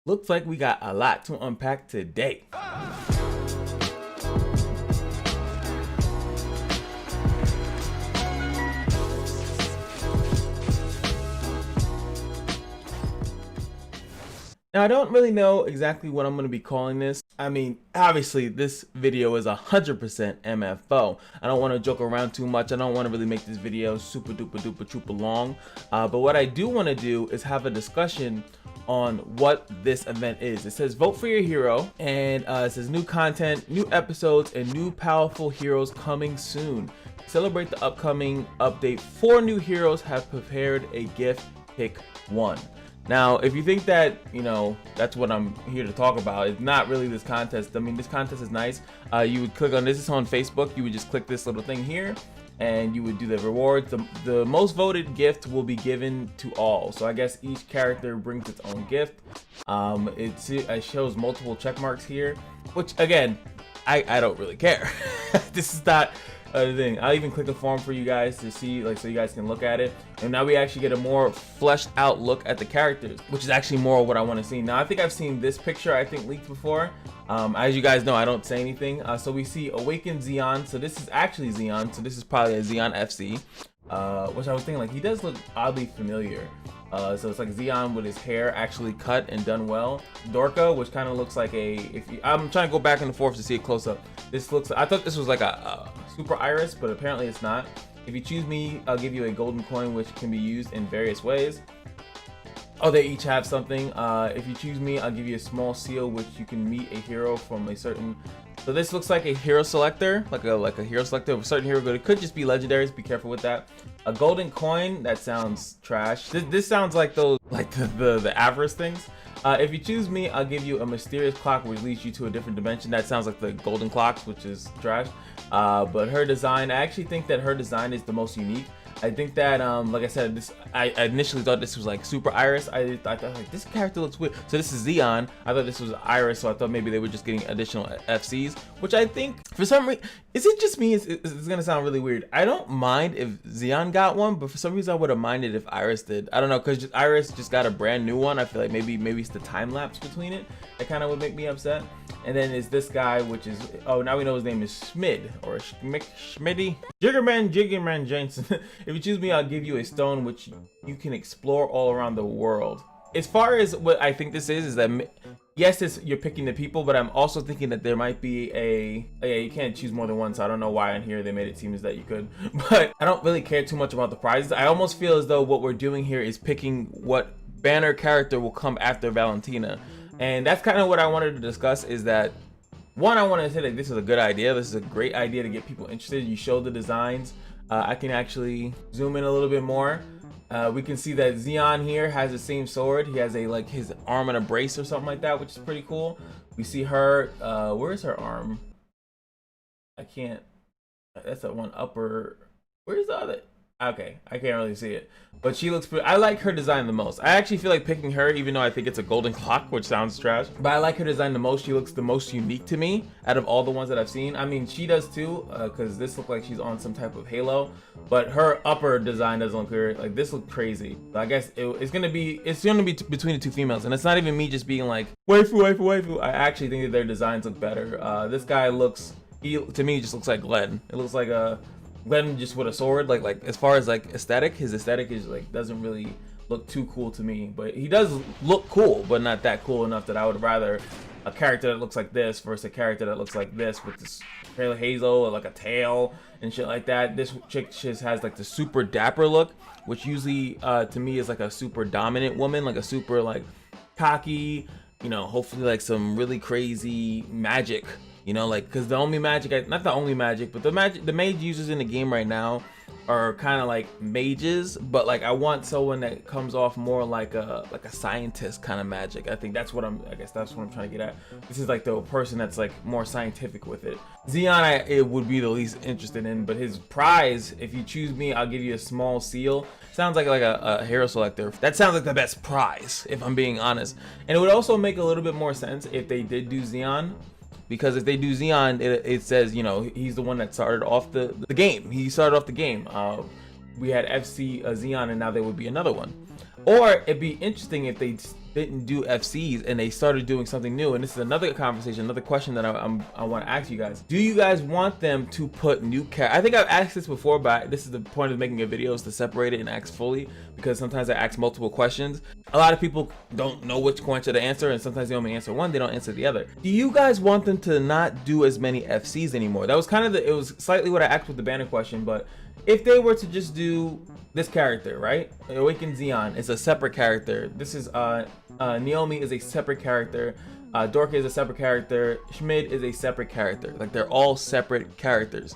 Looks like we got a lot to unpack today. Now, I don't really know exactly what I'm going to be calling this. I mean, obviously, this video is 100% MFO. I don't want to joke around too much. I don't want to really make this video super duper duper trooper long. But what I do want to do is have a discussion on what this event is. It says vote for your hero, and it says new content, new episodes, and new powerful heroes coming soon. Celebrate the upcoming update. 4 new heroes have prepared a gift. Pick one. Now, if you think that, you know, that's what I'm here to talk about, it's not really this contest. I mean, this contest is nice. You would click on this. It's on Facebook. You would just click this little thing here, and you would do the rewards. The most voted gift will be given to all. So I guess each character brings its own gift. It shows multiple check marks here, which again, I don't really care. This is not the thing. I'll even click a form for you guys to see, like, so you guys can look at it. And now we actually get a more fleshed out look at the characters, which is actually more of what I want to see. Now, I think I've seen this picture, I think, leaked before. As you guys know, I don't say anything. So we see Awakened Zeon. So this is actually Zeon. So this is probably a Zeon FC, which I was thinking, like, he does look oddly familiar. So it's like Zeon with his hair actually cut and done well. Dorka, which kind of looks like I'm trying to go back and forth to see it close up. This looks, I thought this was like a super iris, but apparently it's not. If you choose me, I'll give you a golden coin, which can be used in various ways. Oh, they each have something. If you choose me, I'll give you a small seal, which you can meet a hero from a certain. So this looks like a hero selector, like a hero selector of a certain hero, but it could just be legendaries. Be careful with that. A golden coin, that sounds trash. This sounds like those, like the avarice things. If you choose me, I'll give you a mysterious clock, which leads you to a different dimension. That sounds like the golden clocks, which is trash. But her design, I actually think that her design is the most unique. I think that, like I said, I initially thought this was like Super Iris. I thought like, this character looks weird. So this is Zeon. I thought this was Iris, so I thought maybe they were just getting additional FCs, which I think for some reason, is it just me? It's gonna sound really weird. I don't mind if Zeon got one, but for some reason I would have minded if Iris did. I don't know, cause Iris just got a brand new one. I feel like maybe it's the time lapse between it that kind of would make me upset. And then is this guy, which is, oh, now we know his name is Schmid or Schmidty. Jiggerman Jensen. If you choose me, I'll give you a stone which you can explore all around the world. As far as what I think this is that, yes, you're picking the people, but I'm also thinking that there might be yeah, you can't choose more than one, so I don't know why on here they made it seem as that you could. But I don't really care too much about the prizes. I almost feel as though what we're doing here is picking what banner character will come after Valentina. And that's kind of what I wanted to discuss, is that, one, I want to say that this is a good idea. This is a great idea to get people interested. You show the designs. I can actually zoom in a little bit more. We can see that Zeon here has the same sword. He has like his arm in a brace or something like that, which is pretty cool. We see her, where's her arm? I can't, that's that one upper, where's the other? Okay, I can't really see it, but she looks pretty. I like her design the most. I actually feel like picking her, even though I think it's a golden clock, which sounds trash, but I like her design the most. She looks the most unique to me out of all the ones that I've seen. I mean, she does too, because this looks like she's on some type of halo, but her upper design doesn't look weird. Like, this looks crazy. So I guess it's gonna be between the two females, and it's not even me just being like waifu, waifu, waifu. I actually think that their designs look better. This guy looks, to me, just looks like Glenn. It looks like a Glenn just with a sword. Like as far as like aesthetic, his aesthetic is like, doesn't really look too cool to me, but he does look cool, but not that cool enough that I would rather a character that looks like this versus a character that looks like this with this pale hazel or like a tail and shit like that. This chick just has like the super dapper look, which usually to me is like a super dominant woman, like a super like cocky, you know, hopefully like some really crazy magic. You know, like, because the only magic, not the only magic, but the mage users in the game right now are kind of like mages, but like I want someone that comes off more like a scientist kind of magic. I think that's what I guess that's what I'm trying to get at. This is like the person that's like more scientific with it. Zeon, it would be the least interested in, but his prize, if you choose me, I'll give you a small seal. Sounds like a hero selector. That sounds like the best prize, if I'm being honest. And it would also make a little bit more sense if they did do Zeon. Because if they do Zeon, it says, you know, he's the one that started off the game. He started off the game. We had FC Zeon, and now there would be another one. Or it'd be interesting if they didn't do FCs and they started doing something new, and this is another conversation, another question that I want to ask you guys. Do you guys want them to put new I think I've asked this before, but this is the point of making a video, is to separate it and ask fully, because sometimes I ask multiple questions. A lot of people don't know which question to answer, and sometimes they only answer one, they don't answer the other. Do you guys want them to not do as many FCs anymore? That was kind of it was slightly what I asked with the banner question, but if they were to just do this character, right? Awakened Xeon is a separate character. This is Naomi is a separate character. Dorka is a separate character. Schmid is a separate character. Like, they're all separate characters,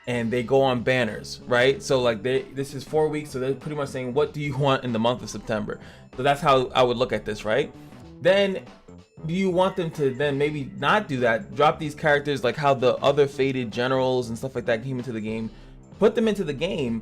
and they go on banners, right? So like this is 4 weeks, so they're pretty much saying, what do you want in the month of September? So that's how I would look at this, right? Then do you want them to then maybe not do that, drop these characters like how the other faded generals and stuff like that came into the game, put them into the game,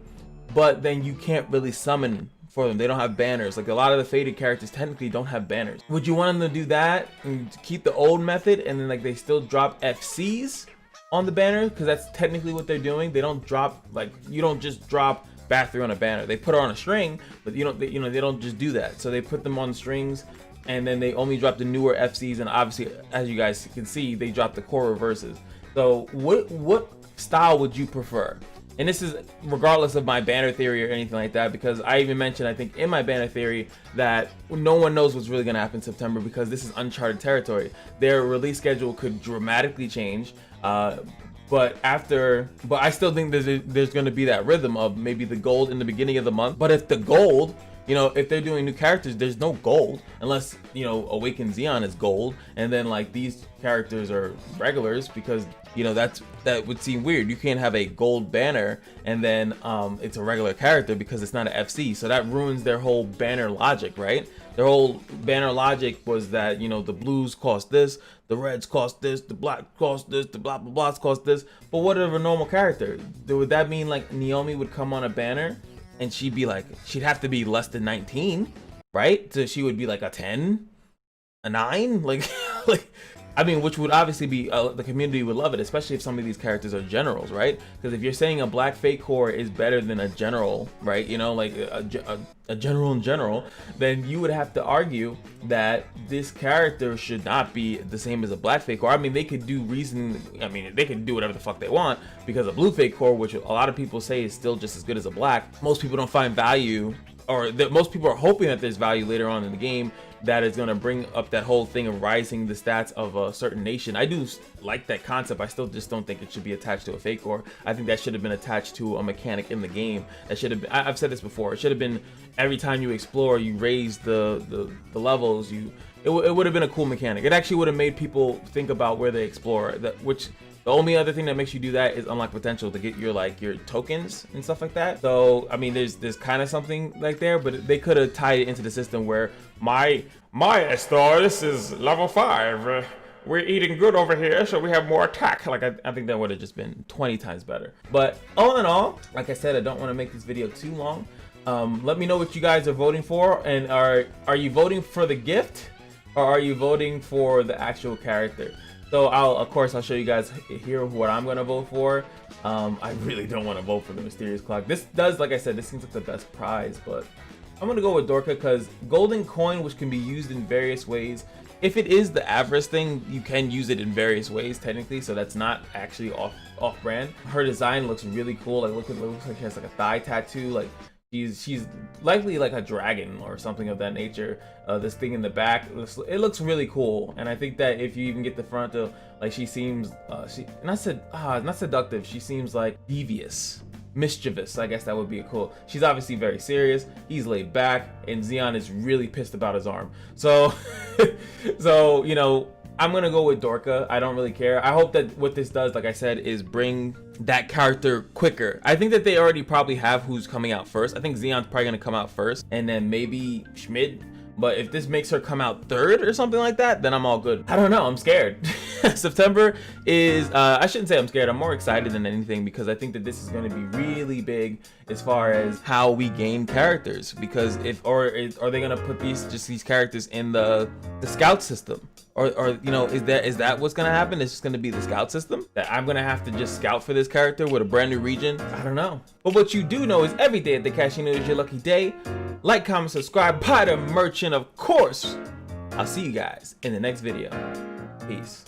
but then you can't really summon for them? They don't have banners. Like, a lot of the faded characters technically don't have banners. Would you want them to do that and keep the old method, and then like they still drop FCs on the banner? Because that's technically what they're doing. They don't drop, like, you don't just drop Bathory on a banner. They put her on a string, but they don't just do that. So they put them on strings, and then they only drop the newer FCs, and obviously, as you guys can see, they drop the core reverses. So what style would you prefer? And this is regardless of my banner theory or anything like that, because I even mentioned, I think, in my banner theory that no one knows what's really going to happen in September, because this is uncharted territory. Their release schedule could dramatically change, but I still think there's going to be that rhythm of maybe the gold in the beginning of the month. But if the gold, if they're doing new characters, there's no gold unless, Awakened Xeon is gold, and then like these characters are regulars, because that would seem weird. You can't have a gold banner and then it's a regular character, because it's not an FC. So that ruins their whole banner logic, right? Their whole banner logic was that, the blues cost this, the reds cost this, the black cost this, the blah blah blahs cost this. But what of a normal character? Would that mean like Naomi would come on a banner and she'd have to be less than 19, right? So she would be like a 10, a 9, like I mean, which would obviously be, the community would love it, especially if some of these characters are generals, right? Because if you're saying a black fake core is better than a general, right? Like a general in general, then you would have to argue that this character should not be the same as a black fake core. I mean, they could do they could do whatever the fuck they want, because a blue fake core, which a lot of people say is still just as good as a black, most people don't find value, or most people are hoping that there's value later on in the game that is going to bring up that whole thing of rising the stats of a certain nation. I do like that concept. I still just don't think it should be attached to a fake core. I think that should have been attached to a mechanic in the game. That should have been, I've said this before, it should have been every time you explore, you raise the levels, it would have been a cool mechanic. It actually would have made people think about where they explore, the only other thing that makes you do that is unlock potential to get your tokens and stuff like that. So I mean, there's kind of something like there, but they could have tied it into the system where my store, this is level 5. We're eating good over here, so we have more attack. Like, I think that would have just been 20 times better. But all in all, like I said, I don't want to make this video too long. Let me know what you guys are voting for, and are you voting for the gift, or are you voting for the actual character? So of course I'll show you guys here what I'm gonna vote for. I really don't want to vote for the mysterious clock. This does, like I said, this seems like the best prize, but I'm gonna go with Dorka, because golden coin, which can be used in various ways. If it is the avarice thing, you can use it in various ways technically, so that's not actually off brand. Her design looks really cool. Like, looks like she has like a thigh tattoo. Like, she's likely like a dragon or something of that nature. This thing in the back, it looks really cool, and I think that if you even get the front of, like, she seems not seductive, she seems like devious, mischievous. I guess that would be cool. She's obviously very serious, he's laid back, and Xeon is really pissed about his arm. So I'm gonna go with Dorka. I don't really care. I hope that what this does, like I said, is bring that character quicker. I think that they already probably have who's coming out first. I think Xeon's probably gonna come out first, and then maybe Schmid. But if this makes her come out third or something like that, then I'm all good. I don't know, I'm scared. September is, I shouldn't say I'm scared, I'm more excited than anything, because I think that this is going to be really big as far as how we gain characters. Because are they going to put these characters in the scout system? Or is that what's gonna happen? It's just gonna be the scout system, that I'm gonna have to just scout for this character with a brand new region? I don't know. But what you do know is every day at the casino is your lucky day. Like, comment, subscribe, buy the merch, and of course, I'll see you guys in the next video. Peace.